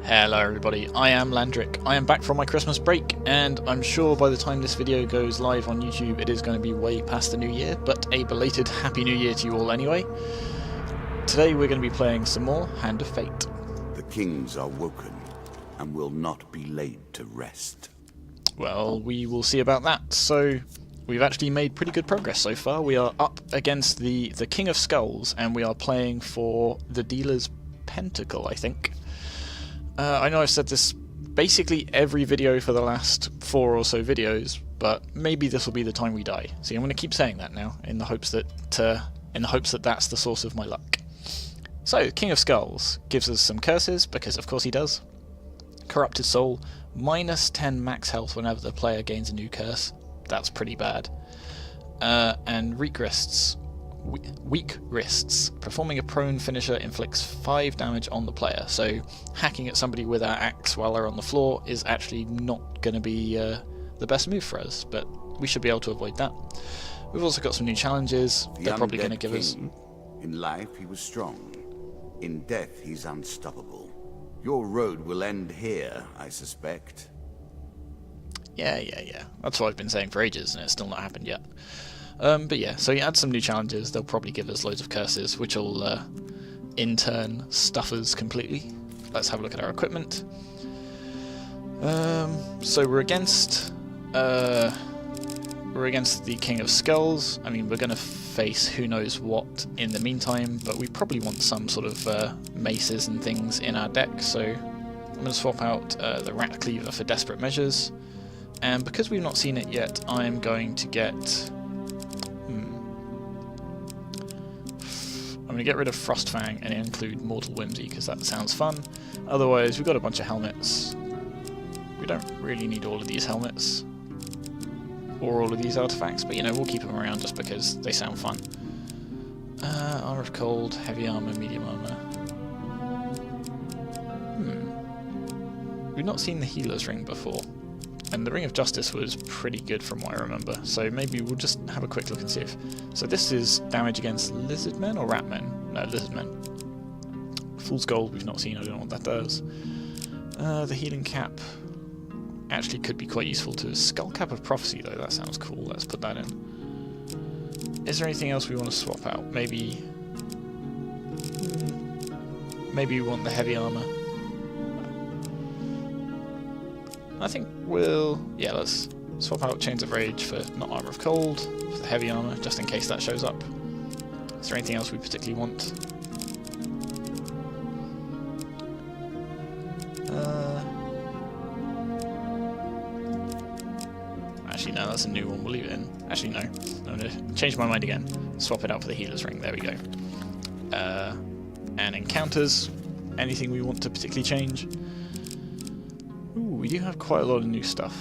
Hello everybody, I am Landric. I am back from my Christmas break, and I'm sure by the time this video goes live on YouTube it is going to be way past the new year, but a belated Happy New Year to you all anyway. Today we're going to be playing some more Hand of Fate. The kings are woken, and will not be laid to rest. Well, we will see about that. So, we've actually made pretty good progress so far. We are up against the King of Skulls, and we are playing for the dealer's Pentacle, I think. I know I've said this basically every video for the last 4 or so videos, but maybe this will be the time we die. See, I'm going to keep saying that now, in the hopes that that's the source of my luck. So, King of Skulls gives us some curses, because of course he does. Corrupted Soul, minus 10 max health whenever the player gains a new curse. That's pretty bad. And weak wrists. Performing a prone finisher inflicts 5 damage on the player, so hacking at somebody with our axe while they're on the floor is actually not going to be the best move for us, but we should be able to avoid that. We've also got some new challenges. They're probably going to give us... In life he was strong. In death he's unstoppable. Your road will end here, I suspect. Yeah. That's what I've been saying for ages, and it's still not happened yet. But yeah, so you add some new challenges. They'll probably give us loads of curses, which will in turn stuff us completely. Let's have a look at our equipment. So we're against the King of Skulls. I mean, we're going to face who knows what in the meantime, but we probably want some sort of maces and things in our deck. So I'm going to swap out the Rat Cleaver for Desperate Measures, and because we've not seen it yet, I'm going to get. I'm going to get rid of Frostfang and include Mortal Whimsy because that sounds fun. Otherwise, we've got a bunch of helmets. We don't really need all of these helmets or all of these artifacts, but you know, we'll keep them around just because they sound fun. Armor of Cold, Heavy Armor, Medium Armor. We've not seen the Healer's Ring before, and the Ring of Justice was pretty good from what I remember, so maybe we'll just have a quick look and see if... So this is damage against lizard men or rat men? No, lizard men. Fool's Gold we've not seen, I don't know what that does. The Healing Cap actually could be quite useful too. Skull Cap of Prophecy though, that sounds cool, let's put that in. Is there anything else we want to swap out? Maybe we want the Heavy Armor. I think yeah, let's swap out Chains of Rage for not Armor of Cold, for the Heavy Armor, just in case that shows up. Is there anything else we particularly want? Actually, no, that's a new one, we'll leave it in. Actually, no, I'm going to change my mind again. Swap it out for the Healer's Ring, there we go. And Encounters, anything we want to particularly change? We do have quite a lot of new stuff,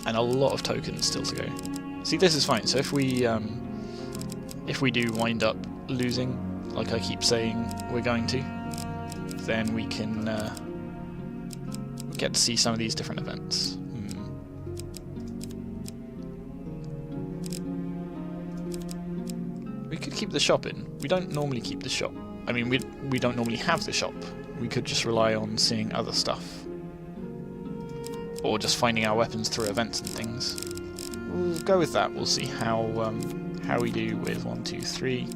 and a lot of tokens still to go. See, this is fine. So if we do wind up losing, like I keep saying we're going to, then we can get to see some of these different events. We could keep the shop in. We don't normally keep the shop. I mean, we don't normally have the shop. We could just rely on seeing other stuff, or just finding our weapons through events and things. We'll go with that. We'll see how we do with 1, 2, 3.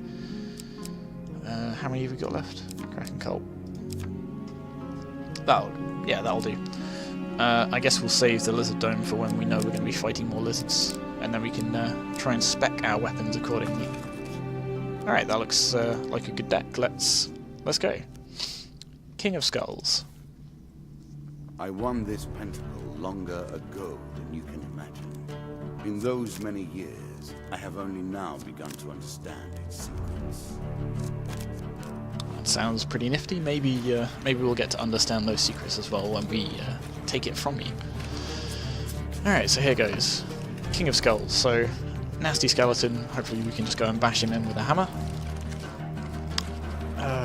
How many have we got left? Kraken Cult. That'll do. I guess we'll save the Lizard Dome for when we know we're going to be fighting more lizards, and then we can try and spec our weapons accordingly. All right, that looks like a good deck. Let's go. King of Skulls. I won this pentacle longer ago than you can imagine. In those many years, I have only now begun to understand its secrets. That sounds pretty nifty. Maybe we'll get to understand those secrets as well when we take it from you. Alright, so here goes. King of Skulls. So, nasty skeleton. Hopefully we can just go and bash him in with a hammer.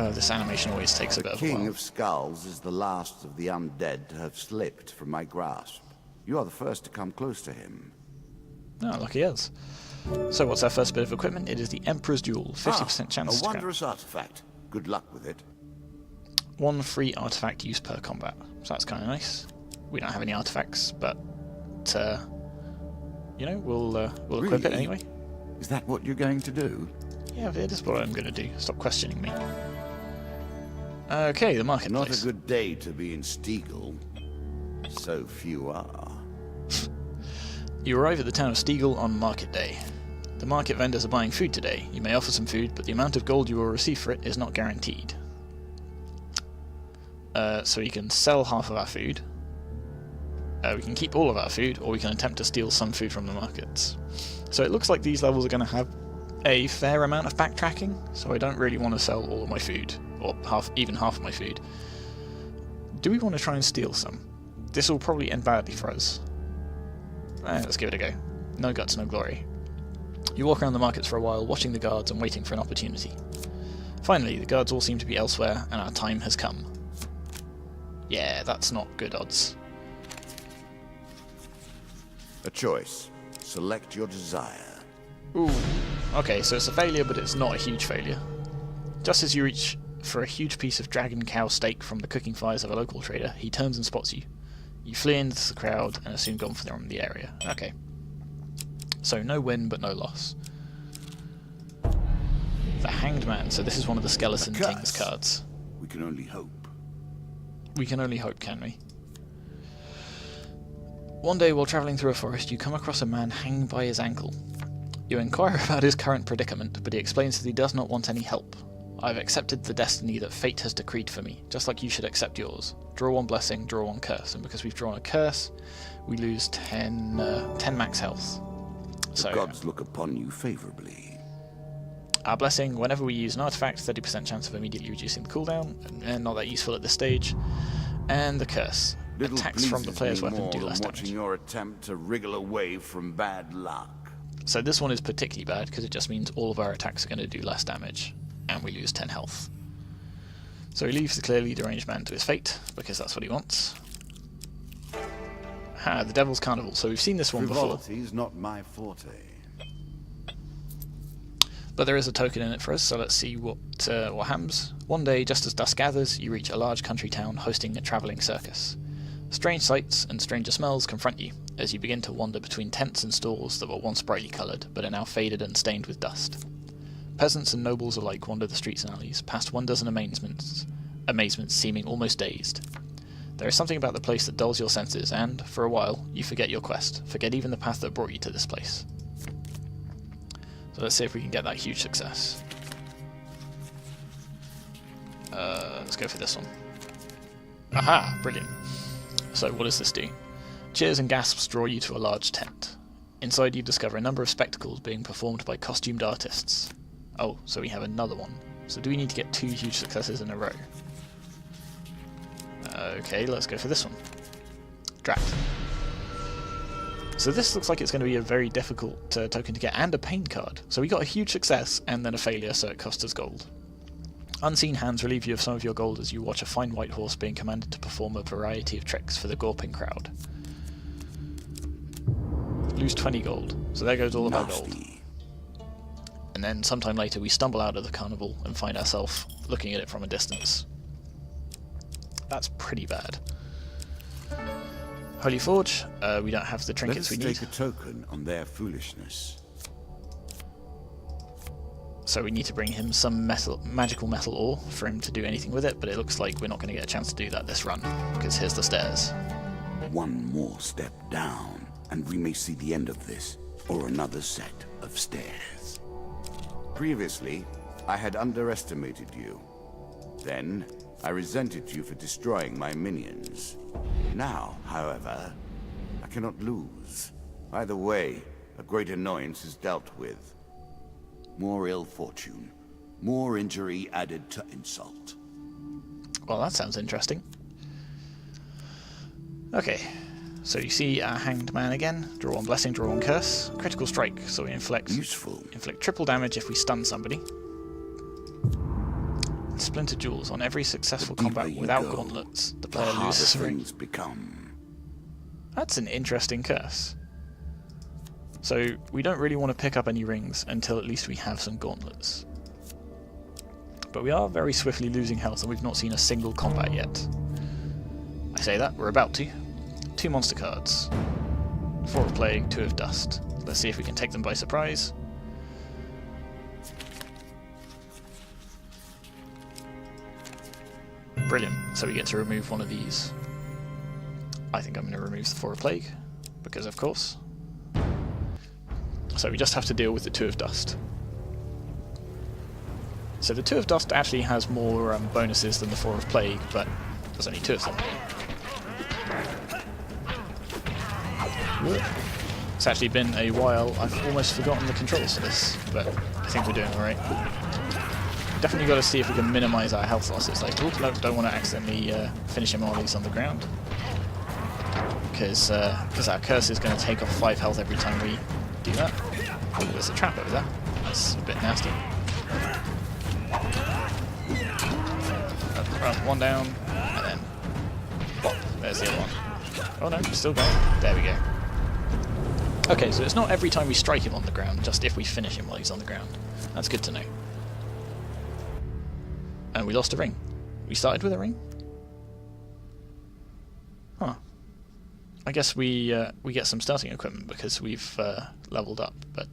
This animation always takes a bit of a while. King of Skulls is the last of the undead to have slipped from my grasp. You are the first to come close to him. Oh, lucky us. So what's our first bit of equipment? It is the Emperor's Jewel, 50% chance to a wondrous artifact. Good luck with it. 1 free artifact use per combat. So that's kind of nice. We don't have any artifacts, but you know, we'll equip it anyway. Is that what you're going to do? Yeah, it is what I'm going to do. Stop questioning me. Okay, the marketplace. Not a good day to be in Stiegel. So few are. You arrive at the town of Stiegel on market day. The market vendors are buying food today. You may offer some food, but the amount of gold you will receive for it is not guaranteed. So you can sell half of our food. We can keep all of our food, or we can attempt to steal some food from the markets. So it looks like these levels are going to have a fair amount of backtracking, so I don't really want to sell all of my food, or even half of my food. Do we want to try and steal some? This will probably end badly for us. Let's give it a go. No guts, no glory. You walk around the markets for a while, watching the guards and waiting for an opportunity. Finally, the guards all seem to be elsewhere, and our time has come. Yeah, that's not good odds. A choice. Select your desire. Ooh. Okay, so it's a failure, but it's not a huge failure. Just as you reach for a huge piece of dragon cow steak from the cooking fires of a local trader, he turns and spots you. You flee into the crowd and are soon gone from the area. Okay. So no win, but no loss. The Hanged Man. So this is one of the Skeleton King's cards. We can only hope. We can only hope, can we? One day while travelling through a forest, you come across a man hanged by his ankle. You inquire about his current predicament, but he explains that he does not want any help. I have accepted the destiny that fate has decreed for me, just like you should accept yours. Draw 1 blessing, draw 1 curse, and because we've drawn a curse, we lose 10 max health. The gods look upon you favourably. Our blessing, whenever we use an artifact, 30% chance of immediately reducing the cooldown, and not that useful at this stage. And the curse. Attacks from the player's weapon do less damage. Watching your attempt to wriggle away from bad luck. So this one is particularly bad because it just means all of our attacks are going to do less damage, and we lose 10 health. So he leaves the clearly deranged man to his fate, because that's what he wants. The Devil's Carnival. So we've seen this one before. Frivolity's not my forte. But there is a token in it for us, so let's see what happens. One day, just as dusk gathers, you reach a large country town hosting a travelling circus. Strange sights and stranger smells confront you as you begin to wander between tents and stalls that were once brightly coloured, but are now faded and stained with dust. Peasants and nobles alike wander the streets and alleys, past 12 amazements seeming almost dazed. There is something about the place that dulls your senses, and, for a while, you forget your quest, forget even the path that brought you to this place. So let's see if we can get that huge success. Let's go for this one. Aha! Brilliant. So what does this do? Cheers and gasps draw you to a large tent. Inside you discover a number of spectacles being performed by costumed artists. Oh, so we have another one. So do we need to get 2 huge successes in a row? Okay, let's go for this one. Drat. So this looks like it's going to be a very difficult token to get, and a pain card. So we got a huge success and then a failure, so it cost us gold. Unseen hands relieve you of some of your gold as you watch a fine white horse being commanded to perform a variety of tricks for the gawping crowd. Lose 20 gold, so there goes all of our gold. And then sometime later we stumble out of the carnival and find ourselves looking at it from a distance. That's pretty bad. Holy Forge, we don't have the trinkets we need. Let's take a token on their foolishness. So we need to bring him some magical metal ore for him to do anything with it, but it looks like we're not going to get a chance to do that this run, because here's the stairs. One more step down, and we may see the end of this, or another set of stairs. Previously, I had underestimated you. Then, I resented you for destroying my minions. Now, however, I cannot lose. Either way, a great annoyance is dealt with. More ill fortune, more injury added to insult. Well, that sounds interesting. Okay, so you see our Hanged Man again. Draw 1 blessing, draw 1 curse. Critical strike, so we inflict triple damage if we stun somebody. Splinter jewels on every successful combat without gauntlets. The player loses a ring. That's an interesting curse. So we don't really want to pick up any rings until at least we have some gauntlets. But we are very swiftly losing health, and we've not seen a single combat yet. I say that, we're about to. 2 monster cards. 4 of Plague, 2 of Dust. Let's see if we can take them by surprise. Brilliant, so we get to remove one of these. I think I'm going to remove the 4 of Plague, because of course. So we just have to deal with the 2 of Dust. So the 2 of Dust actually has more bonuses than the 4 of Plague, but there's only 2 of them. It's actually been a while. I've almost forgotten the controls for this, but I think we're doing alright. Definitely got to see if we can minimise our health losses. Like, oh, no, don't want to accidentally finish him while he's on the ground, because our curse is going to take off 5 health every time we do that. Oh, there's a trap over there. That's a bit nasty. One down, and then pop. There's the other one. Oh no, still going. There we go. Okay, so it's not every time we strike him on the ground, just if we finish him while he's on the ground. That's good to know. And we lost a ring. We started with a ring? Huh. I guess we get some starting equipment because we've leveled up, but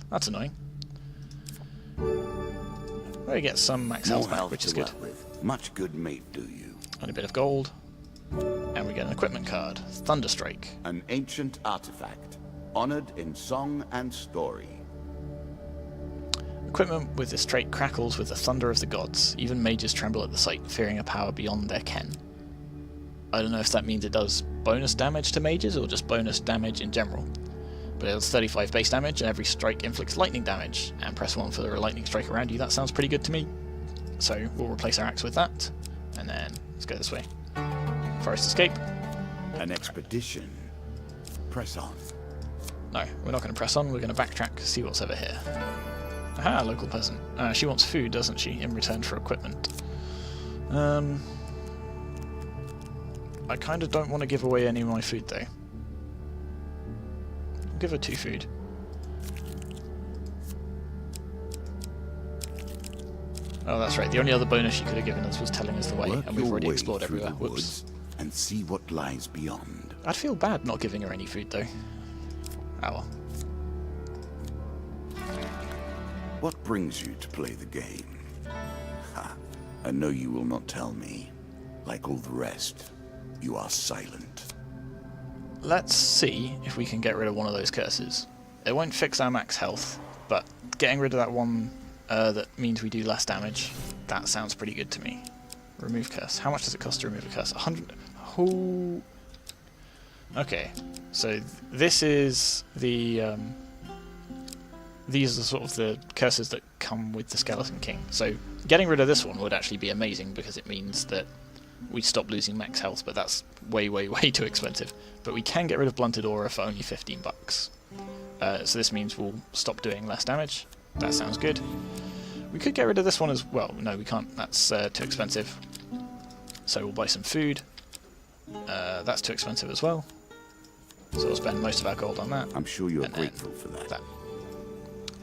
that's annoying. We get some max health back, which is good. Much good may do you. And a bit of gold. And we get an equipment card. Thunderstrike. An ancient artifact, honored in song and story. Equipment with this trait crackles with the thunder of the gods. Even mages tremble at the sight, fearing a power beyond their ken. I don't know if that means it does bonus damage to mages or just bonus damage in general. But it does 35 base damage, and every strike inflicts lightning damage. And press 1 for a lightning strike around you. That sounds pretty good to me. So we'll replace our axe with that. And then let's go this way. Forest escape. An expedition. Press on. No, we're not going to press on. We're going to backtrack, see what's over here. Aha, local peasant. She wants food, doesn't she, in return for equipment. I kind of don't want to give away any of my food, though. I'll give her 2 food. Oh, that's right. The only other bonus she could have given us was telling us the way, and we've already explored everywhere. Whoops. And see what lies beyond. I'd feel bad not giving her any food, though. Oh well. What brings you to play the game? Ha! I know you will not tell me. Like all the rest, you are silent. Let's see if we can get rid of one of those curses. It won't fix our max health, but getting rid of that one that means we do less damage, that sounds pretty good to me. Remove curse. How much does it cost to remove a curse? 100. Oh. Okay, so this is the these are sort of the curses that come with the Skeleton King. So getting rid of this one would actually be amazing because it means that we stop losing max health, but that's way, way, way too expensive. But we can get rid of Blunted Aura for only 15 bucks. So this means we'll stop doing less damage. That sounds good. We could get rid of this one as well. No, we can't. That's too expensive. So we'll buy some food. That's too expensive as well. So we'll spend most of our gold on that. I'm sure you're grateful for that.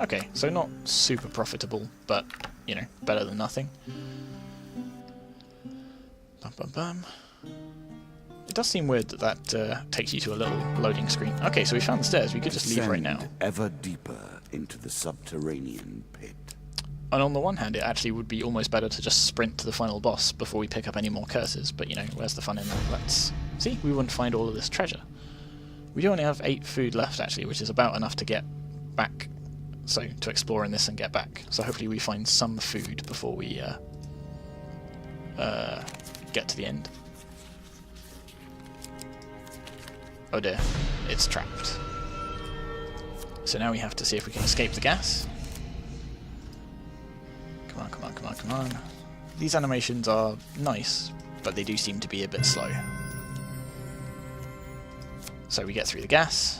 Okay, so not super profitable, but, you know, better than nothing. Bum, bum, bum. It does seem weird that that takes you to a little loading screen. Okay, so we found the stairs. We could just leave right now. Ever deeper into the subterranean pit. And on the one hand, it actually would be almost better to just sprint to the final boss before we pick up any more curses. But, you know, where's the fun in that? Let's see. We wouldn't find all of this treasure. We do only have 8 food left, actually, which is about enough to get back. So, to explore in this and get back. So hopefully we find some food before we get to the end. Oh dear, it's trapped. So now we have to see if we can escape the gas. Come on, come on, come on, come on. These animations are nice, but they do seem to be a bit slow. So we get through the gas.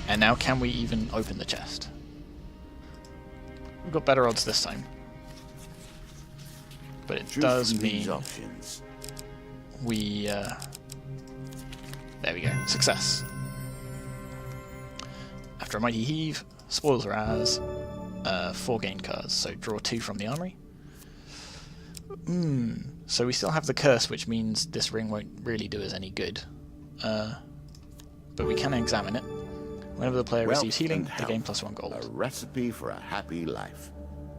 And now can we even open the chest? We've got better odds this time. But it does mean we... there we go. Success. After a mighty heave, spoils are ours. 4 gain cards, so draw 2 from the armory. So we still have the curse, which means this ring won't really do us any good. But we can examine it. Whenever the player receives healing, they gain +1 gold. A recipe for a happy life.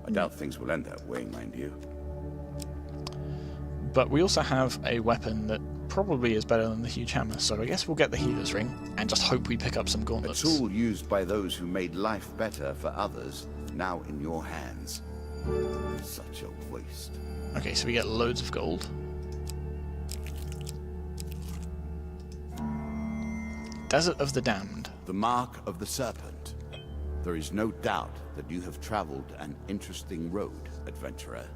I doubt things will end that way, mind you. But we also have a weapon that probably is better than the huge hammer, so I guess we'll get the healer's ring and just hope we pick up some gauntlets. A tool used by those who made life better for others, now in your hands. Such a waste. Okay, so we get loads of gold. Desert of the Damned. The mark of the serpent. There is no doubt that you have traveled an interesting road, adventurer.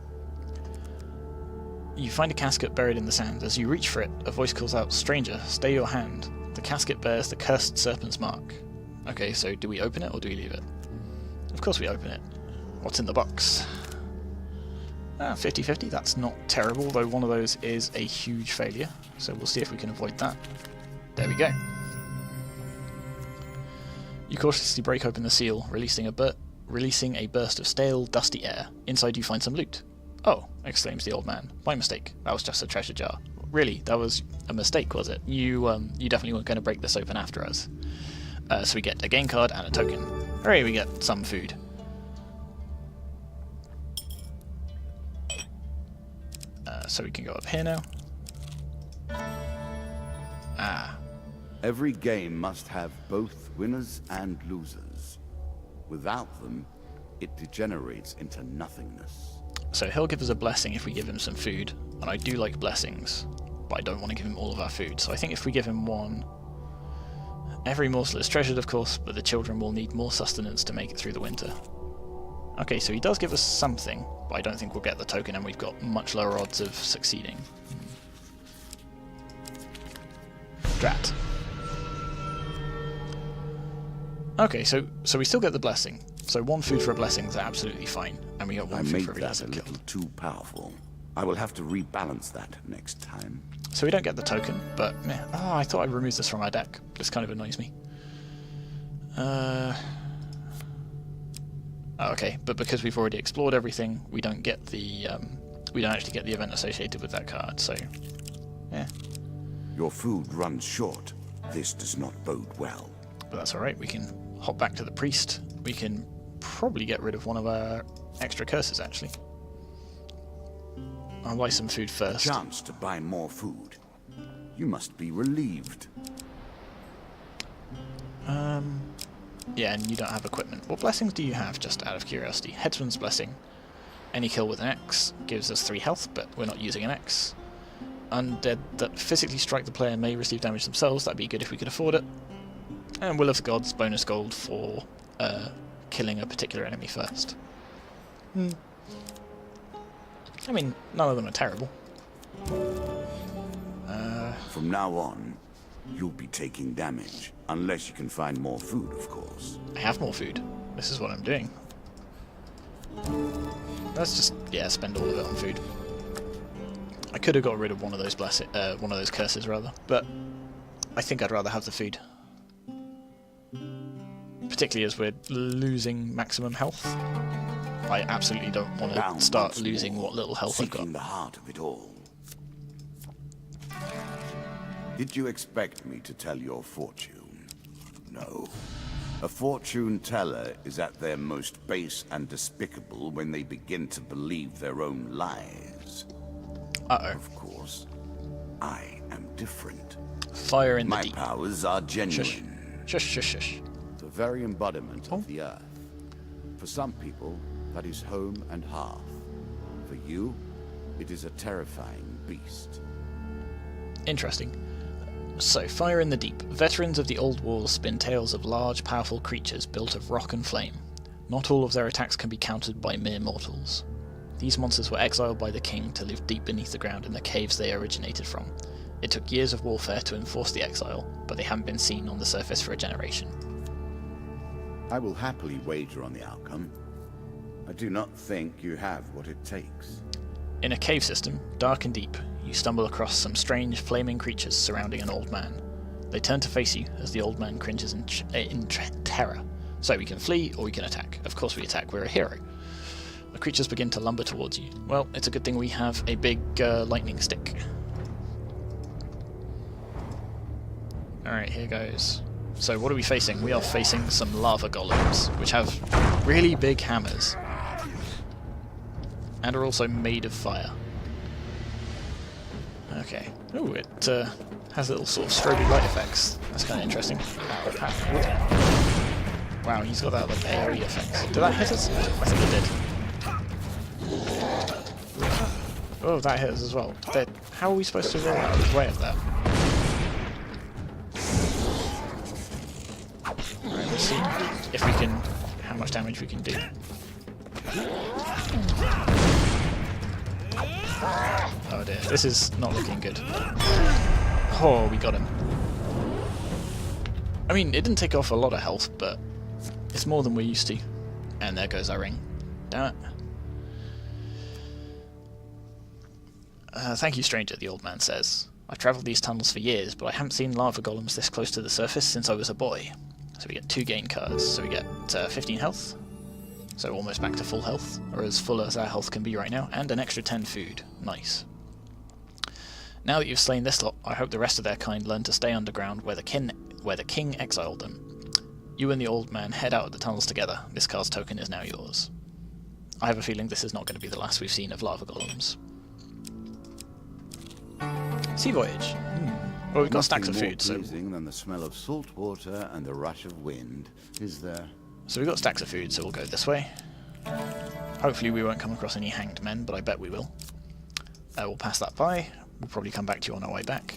You find a casket buried in the sand. As you reach for it, a voice calls out, "Stranger, stay your hand." The casket bears the cursed serpent's mark. Okay, so do we open it or do we leave it? Of course we open it. What's in the box? 50-50, that's not terrible, though one of those is a huge failure. So we'll see if we can avoid that. There we go. You cautiously break open the seal, releasing a burst of stale, dusty air. Inside you find some loot. "Oh," exclaims the old man. "My mistake. That was just a treasure jar." Really? That was a mistake, was it? You definitely weren't going to break this open after us. So we get a game card and a token. Hooray, we get some food. So we can go up here now. Every game must have both winners and losers. Without them, it degenerates into nothingness. So he'll give us a blessing if we give him some food, and I do like blessings, but I don't want to give him all of our food, so I think if we give him one... Every morsel is treasured, of course, but the children will need more sustenance to make it through the winter. Okay, so he does give us something, but I don't think we'll get the token, and we've got much lower odds of succeeding. Drat. Okay, so we still get the blessing. So 1 food for a blessing is absolutely fine, and we got 1 food for a I made that a little killed. too powerful. I will have to rebalance that next time. So we don't get the token, but meh. Oh, I thought I removed this from our deck. This kind of annoys me. Okay, but because we've already explored everything, we don't get the we don't actually get the event associated with that card. So, yeah. Your food runs short. This does not bode well. But that's all right. We can hop back to the priest. We can probably get rid of one of our extra curses, actually. I'll buy some food first. Chance to buy more food. You must be relieved. Yeah, and you don't have equipment. What blessings do you have, just out of curiosity? Headsman's Blessing. Any kill with an X gives us 3 health, but we're not using an X. Undead that physically strike the player may receive damage themselves. That'd be good if we could afford it. And Will of the Gods, bonus gold for killing a particular enemy first. I mean, none of them are terrible. From now on, you'll be taking damage. Unless you can find more food, of course. I have more food. This is what I'm doing. Let's just, yeah, spend all of it on food. I could have got rid of one of those curses rather, but I think I'd rather have the food. Particularly as we're losing maximum health. I absolutely don't want to start losing what little health I've got. Seeking the heart of it all. Did you expect me to tell your fortune? No. A fortune teller is at their most base and despicable when they begin to believe their own lies. Uh-oh. Of course, I am different. Fire in the My deep. powers are genuine. Shush, shush, shush. The very embodiment of the earth. For some people, that is home and hearth. For you, it is a terrifying beast. Interesting. So, Fire in the Deep. Veterans of the Old Wars spin tales of large, powerful creatures built of rock and flame. Not all of their attacks can be countered by mere mortals. These monsters were exiled by the king to live deep beneath the ground in the caves they originated from. It took years of warfare to enforce the exile, but they haven't been seen on the surface for a generation. I will happily wager on the outcome. I do not think you have what it takes. In a cave system, dark and deep, you stumble across some strange, flaming creatures surrounding an old man. They turn to face you as the old man cringes in terror. So we can flee or we can attack. Of course we attack, we're a hero. The creatures begin to lumber towards you. Well, it's a good thing we have a big lightning stick. Alright, here goes. So what are we facing? We are facing some lava golems, which have really big hammers. And are also made of fire. Okay. Oh, it has little sort of stroby light effects. That's kind of interesting. Wow, he's got that like AoE effects. Did that hit us? I think it did. Oh, that hit us as well. How are we supposed to roll out of the way of that? Alright, let's see if we can... how much damage we can do. Oh dear, this is not looking good. Oh, we got him. I mean, it didn't take off a lot of health, but it's more than we're used to. And there goes our ring. Damn it. Thank you, stranger, the old man says. I've travelled these tunnels for years, but I haven't seen lava golems this close to the surface since I was a boy. So we get 2 gain cards. So we get 15 health. So almost back to full health, or as full as our health can be right now, and an extra 10 food. Nice. Now that you've slain this lot, I hope the rest of their kind learn to stay underground where the king exiled them. You and the old man head out of the tunnels together. This card's token is now yours. I have a feeling this is not going to be the last we've seen of lava golems. Sea voyage. Well, we've got stacks of food, so... Nothing more pleasing than the smell of salt water and the rush of wind, is there? So we've got stacks of food, so we'll go this way. Hopefully we won't come across any hanged men, but I bet we will. We'll pass that by. We'll probably come back to you on our way back.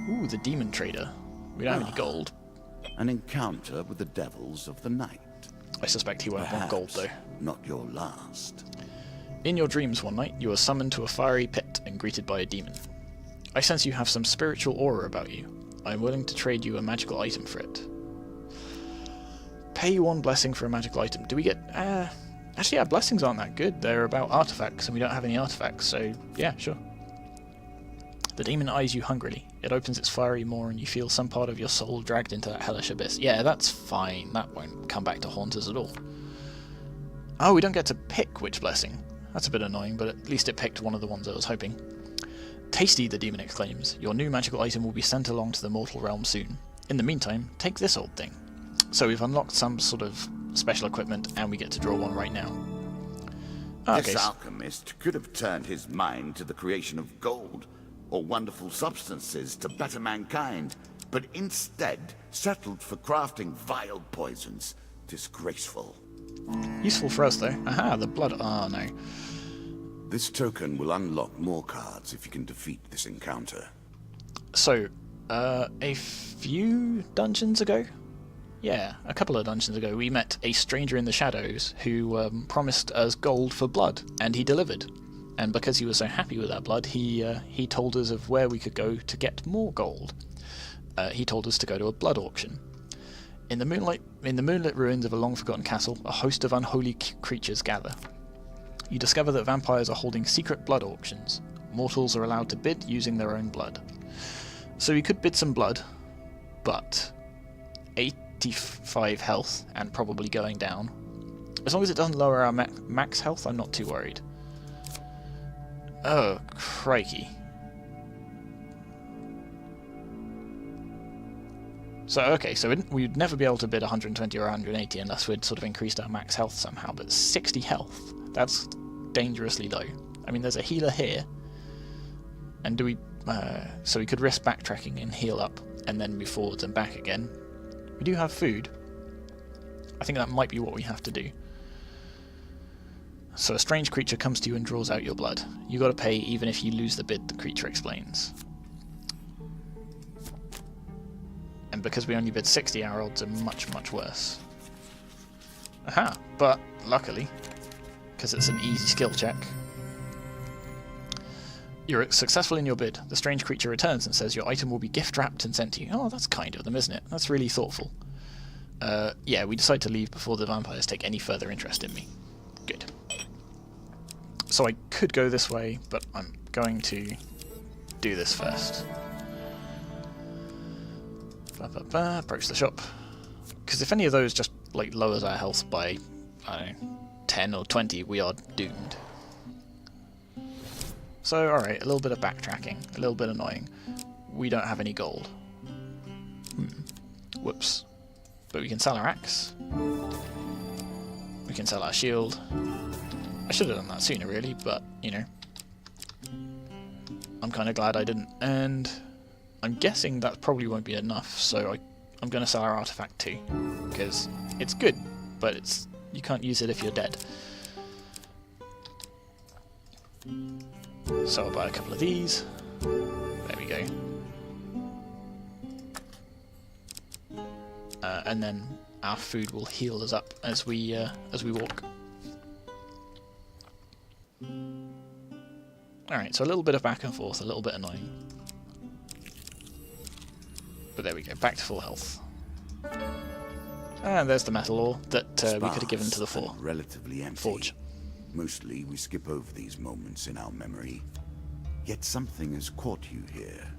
Ooh, the demon trader. We don't have any gold. An encounter with the devils of the night. I suspect he won't want gold, though. Not your last. In your dreams one night, you are summoned to a fiery pit and greeted by a demon. I sense you have some spiritual aura about you. I am willing to trade you a magical item for it. Pay 1 blessing for a magical item. Do we get... actually, our blessings aren't that good. They're about artifacts, and we don't have any artifacts, so yeah, sure. The demon eyes you hungrily. It opens its fiery maw, and you feel some part of your soul dragged into that hellish abyss. Yeah, that's fine. That won't come back to haunt us at all. Oh, we don't get to pick which blessing. That's a bit annoying, but at least it picked one of the ones I was hoping. Tasty, the demon exclaims. Your new magical item will be sent along to the mortal realm soon. In the meantime, take this old thing. So we've unlocked some sort of special equipment, and we get to draw one right now. This alchemist could have turned his mind to the creation of gold, or wonderful substances to better mankind, but instead settled for crafting vile poisons. Disgraceful. Useful for us, though. Aha, the blood... Ah, no. This token will unlock more cards if you can defeat this encounter. So, a few dungeons ago? Yeah, a couple of dungeons ago, we met a stranger in the shadows who promised us gold for blood, and he delivered. And because he was so happy with our blood, he told us of where we could go to get more gold. He told us to go to a blood auction. In the moonlit ruins of a long-forgotten castle, a host of unholy creatures gather. You discover that vampires are holding secret blood auctions. Mortals are allowed to bid using their own blood. So we could bid some blood, but 85 health and probably going down. As long as it doesn't lower our max health, I'm not too worried. Oh, crikey. So, okay, so we'd never be able to bid 120 or 180 unless we'd sort of increased our max health somehow, but 60 health, that's dangerously low. I mean, there's a healer here, and so we could risk backtracking and heal up, and then move forwards and back again. We do have food. I think that might be what we have to do. So a strange creature comes to you and draws out your blood. You gotta pay even if you lose the bid, the creature explains. And because we only bid 60, our odds are much, much worse. Aha! But, luckily, because it's an easy skill check, you're successful in your bid. The strange creature returns and says your item will be gift-wrapped and sent to you. Oh, that's kind of them, isn't it? That's really thoughtful. Yeah, we decide to leave before the vampires take any further interest in me. Good. So I could go this way, but I'm going to do this first. Approach the shop. Because if any of those just like lowers our health by, I don't know, 10 or 20, we are doomed. So, alright, a little bit of backtracking, a little bit annoying. We don't have any gold. Whoops. But we can sell our axe. We can sell our shield. I should have done that sooner, really, but, you know. I'm kind of glad I didn't. And I'm guessing that probably won't be enough, so I'm going to sell our artifact too. Because it's good, but you can't use it if you're dead. So I'll buy a couple of these. There we go. And then our food will heal us up as we walk. Alright, so a little bit of back and forth, a little bit annoying. But there we go, back to full health. And there's the metal ore that we could have given to the relatively empty. forge. Mostly we skip over these moments in our memory. Yet something has caught you here.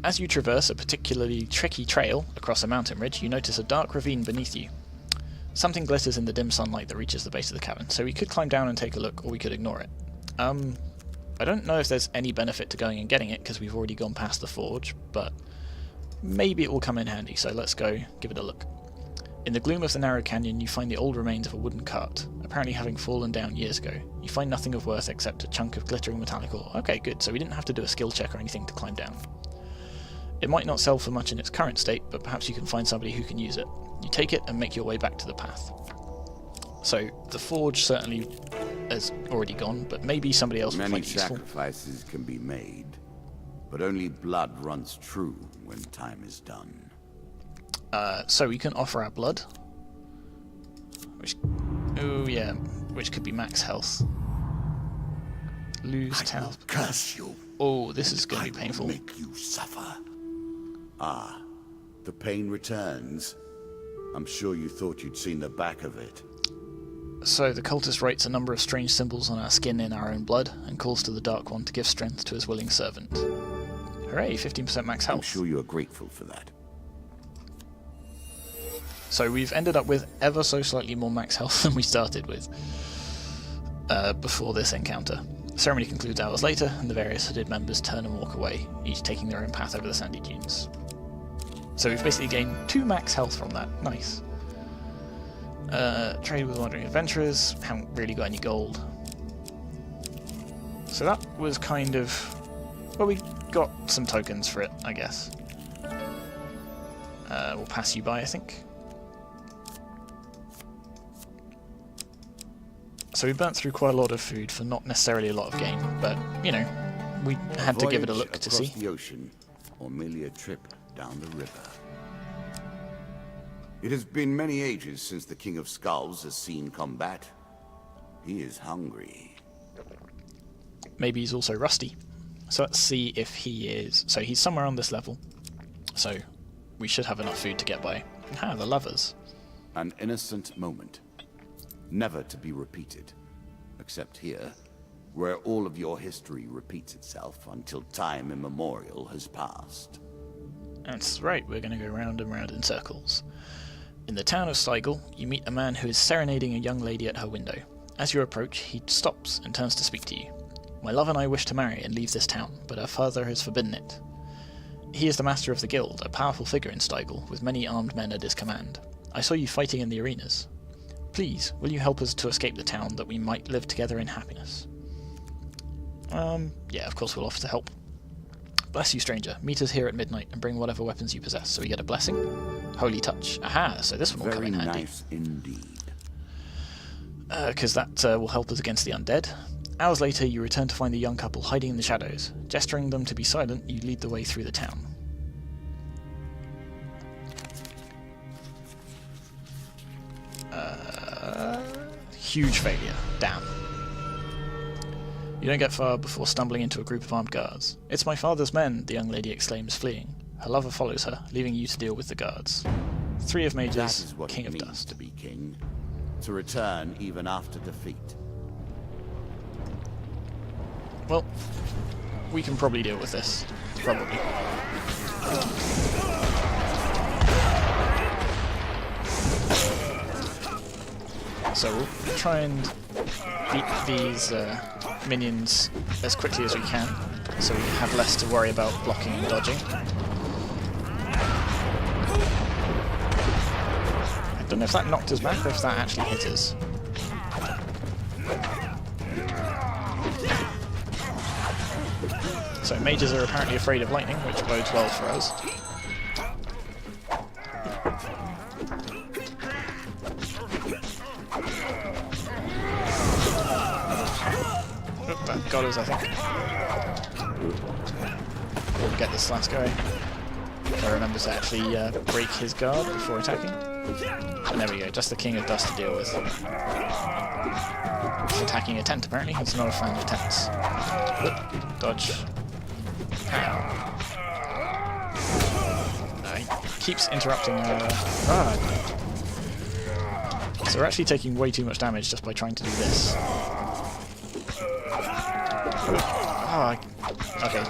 As you traverse a particularly tricky trail across a mountain ridge, you notice a dark ravine beneath you. Something glitters in the dim sunlight that reaches the base of the cavern, so we could climb down and take a look, or we could ignore it. I don't know if there's any benefit to going and getting it, because we've already gone past the forge, but maybe it will come in handy, so let's go give it a look. In the gloom of the narrow canyon, you find the old remains of a wooden cart, apparently having fallen down years ago. You find nothing of worth except a chunk of glittering metallic ore. Okay, good, so we didn't have to do a skill check or anything to climb down. It might not sell for much in its current state, but perhaps you can find somebody who can use it. You take it and make your way back to the path. So, the forge certainly has already gone, but maybe somebody else will find it useful. Many sacrifices can be made, but only blood runs true when time is done. So we can offer our blood, which, oh yeah, which could be max health. Lose I will health. curse you. Oh, this is going to be I painful. will make you suffer. Ah, the pain returns. I'm sure you thought you'd seen the back of it. So the cultist writes a number of strange symbols on our skin in our own blood, and calls to the Dark One to give strength to his willing servant. Hooray, 15% max health. I'm sure you are grateful for that. So we've ended up with ever so slightly more max health than we started with before this encounter. The ceremony concludes hours later, and the various hooded members turn and walk away, each taking their own path over the sandy dunes. So we've basically gained 2 max health from that. Nice. Trade with wandering adventurers. Haven't really got any gold. So that was kind of... well, we got some tokens for it, I guess. We'll pass you by, I think. So we burnt through quite a lot of food for not necessarily a lot of gain, but, you know, we had to give it a look to see. The ocean, or merely a trip down the river. It has been many ages since the King of Skulls has seen combat. He is hungry. Maybe he's also rusty. So let's see if he is... so he's somewhere on this level. So we should have enough food to get by. Ah, the levers. An innocent moment. Never to be repeated. Except here, where all of your history repeats itself until time immemorial has passed. That's right, we're going to go round and round in circles. In the town of Steigl, you meet a man who is serenading a young lady at her window. As you approach, he stops and turns to speak to you. My love and I wish to marry and leave this town, but our father has forbidden it. He is the master of the guild, a powerful figure in Steigl, with many armed men at his command. I saw you fighting in the arenas. Please, will you help us to escape the town, that we might live together in happiness? Yeah, of course we'll offer to help. Bless you, stranger. Meet us here at midnight and bring whatever weapons you possess. So we get a blessing. Holy touch. Aha, so this one will come in handy. Very nice indeed. Because that will help us against the undead. Hours later, you return to find the young couple hiding in the shadows. Gesturing them to be silent, you lead the way through the town. Huge failure. Damn. You don't get far before stumbling into a group of armed guards. It's my father's men, the young lady exclaims, fleeing. Her lover follows her, leaving you to deal with the guards. 3 of mages, That is what King it of means Dust. to be king. To return even after defeat. Well, we can probably deal with this. Probably. So we'll try and beat these minions as quickly as we can, so we have less to worry about blocking and dodging. I don't know if that knocked us back or if that actually hit us. So mages are apparently afraid of lightning, which bodes well for us. Oh, that got us, I think. We'll get this last guy. If I remember to actually break his guard before attacking. And there we go, just the King of Dust to deal with. He's attacking a tent, apparently. He's not a fan of tents. Oop, dodge. He keeps interrupting. So we're actually taking way too much damage just by trying to do this. Okay.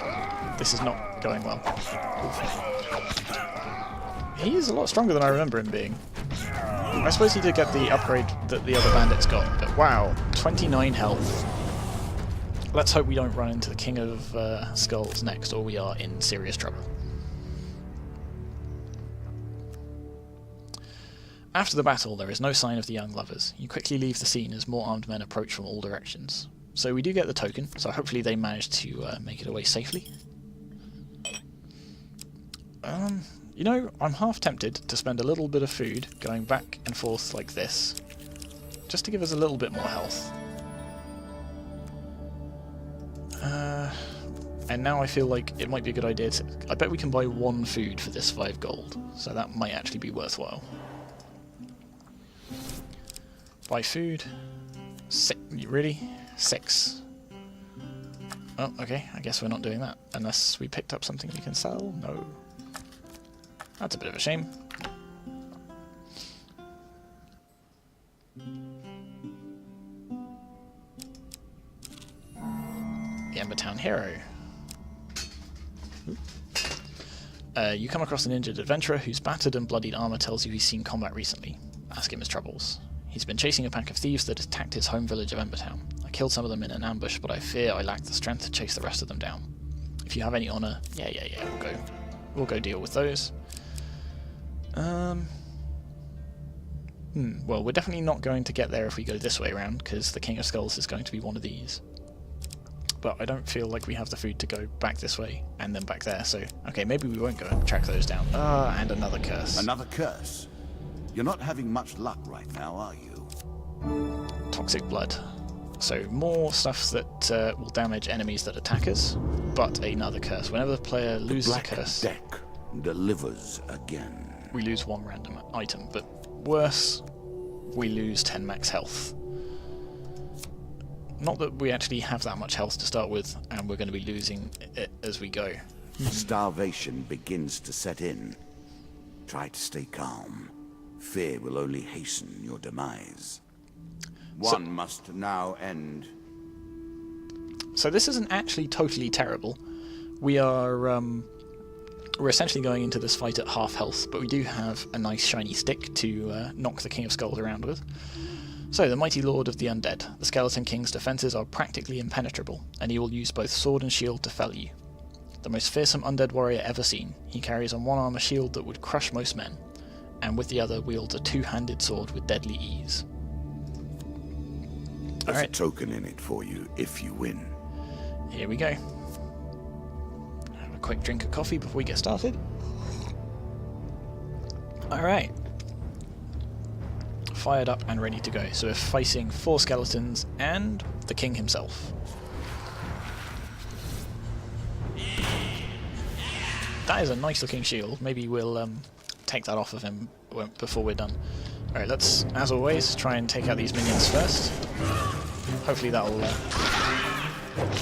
This is not going well. He is a lot stronger than I remember him being. I suppose he did get the upgrade that the other bandits got, but wow, 29 health. Let's hope we don't run into the King of Skulls next, or we are in serious trouble. After the battle, there is no sign of the young lovers. You quickly leave the scene as more armed men approach from all directions. So we do get the token, so hopefully they manage to make it away safely. You know, I'm half tempted to spend a little bit of food going back and forth like this, just to give us a little bit more health. And now I feel like it might be a good idea to... I bet we can buy 1 food for this 5 gold, so that might actually be worthwhile. Buy food. Really? 6. Oh, okay, I guess we're not doing that. Unless we picked up something we can sell? No. That's a bit of a shame. The Embertown Hero. You come across an injured adventurer whose battered and bloodied armour tells you he's seen combat recently. Ask him his troubles. He's been chasing a pack of thieves that attacked his home village of Embertown. I killed some of them in an ambush, but I fear I lack the strength to chase the rest of them down. If you have any honour, yeah, we'll go deal with those. Well, we're definitely not going to get there if we go this way around, because the King of Skulls is going to be one of these. But I don't feel like we have the food to go back this way and then back there, so... Okay, maybe we won't go and track those down. And another curse. Another curse? You're not having much luck right now, are you? Toxic blood. So more stuff that will damage enemies that attack us, but another curse. Whenever the player loses a curse... Deck delivers again. We lose 1 random item, but worse, we lose 10 max health. Not that we actually have that much health to start with, and we're going to be losing it as we go. Starvation begins to set in. Try to stay calm. Fear will only hasten your demise. One must now end. So this isn't actually totally terrible. We're essentially going into this fight at half health, but we do have a nice shiny stick to knock the King of Skulls around with. So, the mighty Lord of the Undead. The Skeleton King's defences are practically impenetrable, and he will use both sword and shield to fell you. The most fearsome undead warrior ever seen, he carries on one arm a shield that would crush most men, and with the other wields a 2-handed sword with deadly ease. There's a token in it for you if you win. Here we go. Have a quick drink of coffee before we get started. Alright. Fired up and ready to go. So we're facing 4 skeletons and the king himself. That is a nice looking shield. Maybe we'll take that off of him before we're done. Alright, let's, as always, try and take out these minions first. Hopefully that'll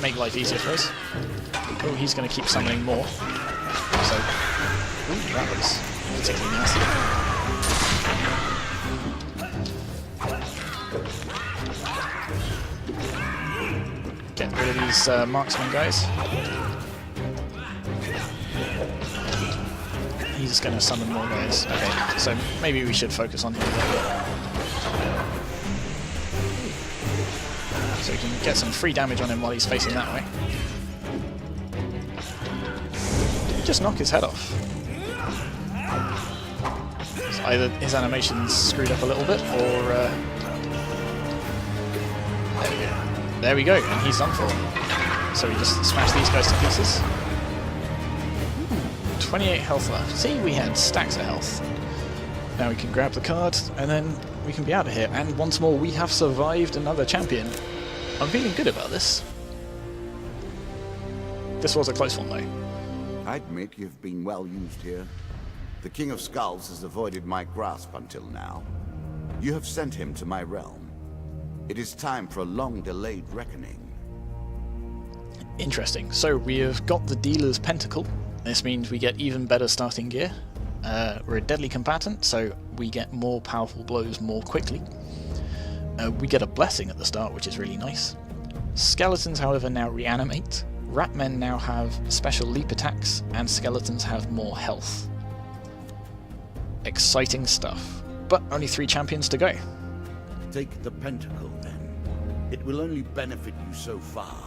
make life easier for us. Oh, he's going to keep summoning more. So, ooh, that looks particularly nasty. Get rid of these marksman guys. He's going to summon more guys. Okay, so maybe we should focus on him a little bit. So we can get some free damage on him while he's facing that way. Just knock his head off. So either his animation's screwed up a little bit, or there we go, and he's done for. So we just smash these guys to pieces. 28 health left. See, we had stacks of health. Now we can grab the card, and then we can be out of here. And once more, we have survived another champion. I'm feeling good about this. This was a close one, though. I admit you've been well used here. The King of Skulls has avoided my grasp until now. You have sent him to my realm. It is time for a long-delayed reckoning. Interesting. So we have got the Dealer's Pentacle. This means we get even better starting gear. We're a deadly combatant, so we get more powerful blows more quickly. We get a blessing at the start, which is really nice. Skeletons, however, now reanimate. Ratmen now have special leap attacks, and skeletons have more health. Exciting stuff. But only 3 champions to go. Take the Pentacle, then. It will only benefit you so far,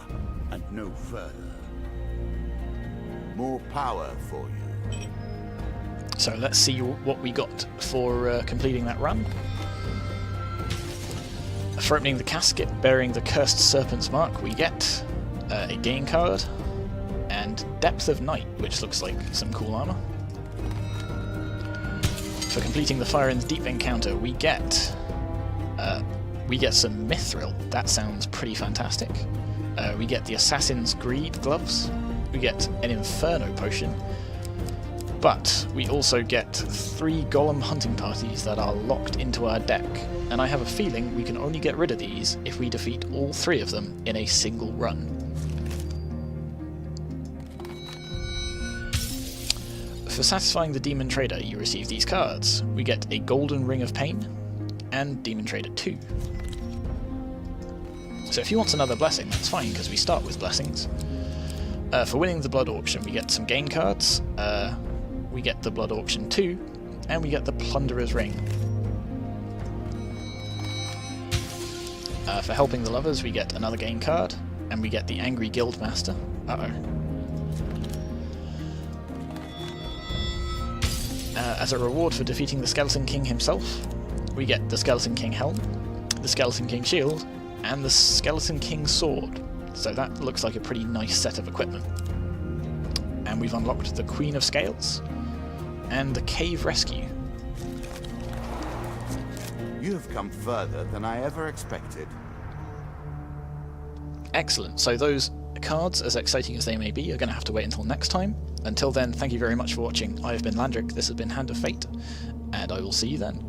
and no further. More power for you. So let's see what we got for completing that run. For opening the casket bearing the Cursed Serpent's Mark, we get a gain card and Depth of Night, which looks like some cool armor. For completing the Fire in the Deep encounter, we get some Mithril. That sounds pretty fantastic. We get the Assassin's Greed gloves. We get an Inferno potion. But we also get 3 Golem hunting parties that are locked into our deck, and I have a feeling we can only get rid of these if we defeat all 3 of them in a single run. For satisfying the Demon Trader, you receive these cards. We get a Golden Ring of Pain and Demon Trader 2. So if he wants another blessing, that's fine, because we start with blessings. For winning the Blood Auction, we get some gain cards. We get the Blood Auction 2, and we get the Plunderer's Ring. For helping the lovers, we get another gain card, and we get the Angry Guildmaster. As a reward for defeating the Skeleton King himself, we get the Skeleton King Helm, the Skeleton King Shield, and the Skeleton King Sword. So that looks like a pretty nice set of equipment. And we've unlocked the Queen of Scales and the Cave Rescue. You have come further than I ever expected. Excellent. So those cards, as exciting as they may be, are going to have to wait until next time. Until then, thank you very much for watching. I have been Landric, this has been Hand of Fate, and I will see you then.